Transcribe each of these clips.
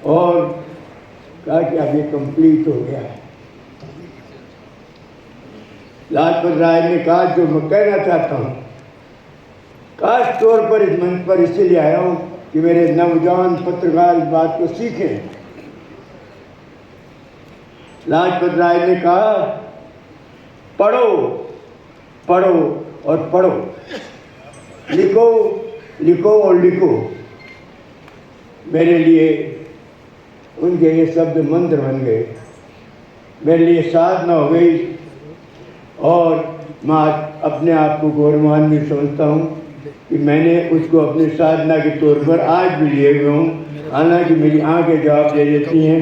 और कहा कि अब ये कंप्लीट हो गया है। लाजपत राय ने कहा जो मैं कहना चाहता हूँ, खास तौर पर इस मंच पर इसलिए आया हूँ कि मेरे नौजवान पत्रकार इस बात को सीखें। लाजपत राय ने कहा पढ़ो पढ़ो और पढ़ो, लिखो लिखो और लिखो। मेरे लिए उनके ये शब्द मंत्र बन गए, मेरे लिए साधना हो गई और मैं अपने आप को गौरवान्वित समझता हूँ कि मैंने उसको अपनी साधना के तौर पर आज भी लिए हुए हूँ। हालांकि मेरी आंखें जवाब दे देती हैं।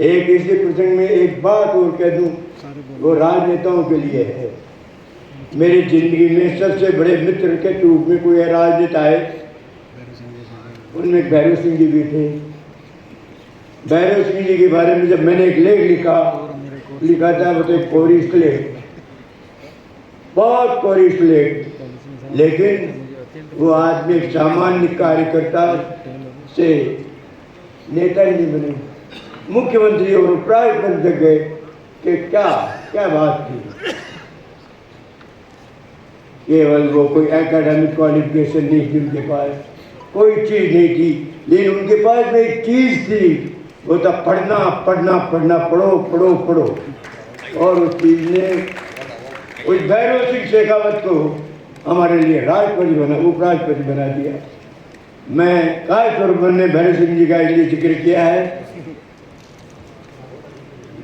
एक इसी प्रसंग में एक बात और कह दूँ, वो राजनेताओं के लिए है। मेरी जिंदगी में सबसे बड़े मित्र के रूप में कोई राजनेता है, उनमें भैरव सिंह जी भी थे। भैरव सिंह जी के बारे में जब मैंने एक लेख लिखा था, वो तो एक कोरिस्ट लेख, बहुत कोरिस्ट लेख, लेकिन वो आदमी एक सामान्य कार्यकर्ता से नेता ही नहीं बने, मुख्यमंत्री और उपराष्ट्रपति तक गए कि क्या बात थी। केवल वो कोई एकेडमिक क्वालिफिकेशन नहीं थी, उनके पास कोई चीज़ नहीं थी, लेकिन उनके पास में एक चीज़ थी, वो था पढ़ना पढ़ना पढ़ना, पढ़ो पढ़ो पढ़ो। और उस चीज़ ने उस भैरव सिंह शेखावत को हमारे लिए राष्ट्रपति बना, उपराष्ट्रपति बना दिया। मैं खास तौर पर ने भैरव सिंह जी का इसलिए जिक्र किया है,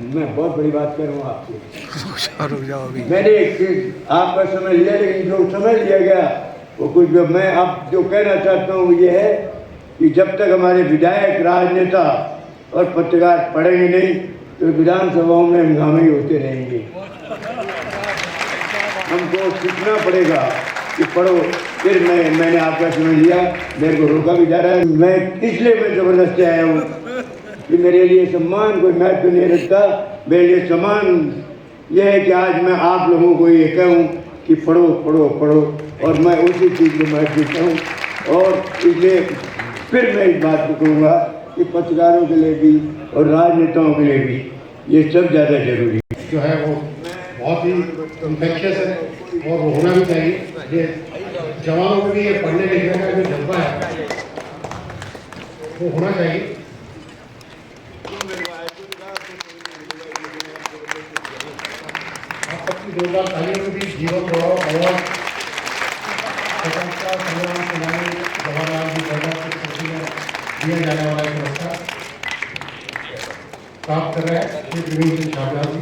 मैं बहुत बड़ी बात कर रहा हूँ आपसे। मैंने आपका समय लिया, लेकिन जो समय लिया गया वो कुछ जो मैं अब जो कहना चाहता हूँ ये है कि जब तक हमारे विधायक, राजनेता और पत्रकार पढ़ेंगे नहीं तो विधानसभाओं में हंगामे ही होते रहेंगे। हमको सीखना पड़ेगा कि पढ़ो। फिर मैंने आपका समय लिया, मेरे को रोका भी जा रहा है। मैं इसलिए मैं ज़बरदस्ती आया हूँ कि मेरे लिए सम्मान कोई महत्व नहीं रखता। मेरे लिए सम्मान यह है कि आज मैं आप लोगों को ये कहूँ कि पढ़ो पढ़ो पढ़ो, और मैं उसी चीज़ को महत्व देता हूँ। और इसलिए फिर मैं इस बात को कहूँगा कि पत्रकारों के लिए भी और राजनेताओं के लिए भी ये सब ज़्यादा जरूरी जो है वो बहुत ही इन्फेक्शियस है और वो होना भी चाहिए। ये जवानों को भी ये पढ़ने लिखने का जो जज्बा है वो होना चाहिए। आप सबकी जोरदार तालियों में भी जीवन गौरव अवार्ड स्वतंत्रता संग्राम सेनानी जवाहरलाल जी नेहरू की स्मृति में दिया जाने वाला पुरस्कार प्राप्त कर रहे हैं श्री प्रवीण सिंह छाबड़ा जी।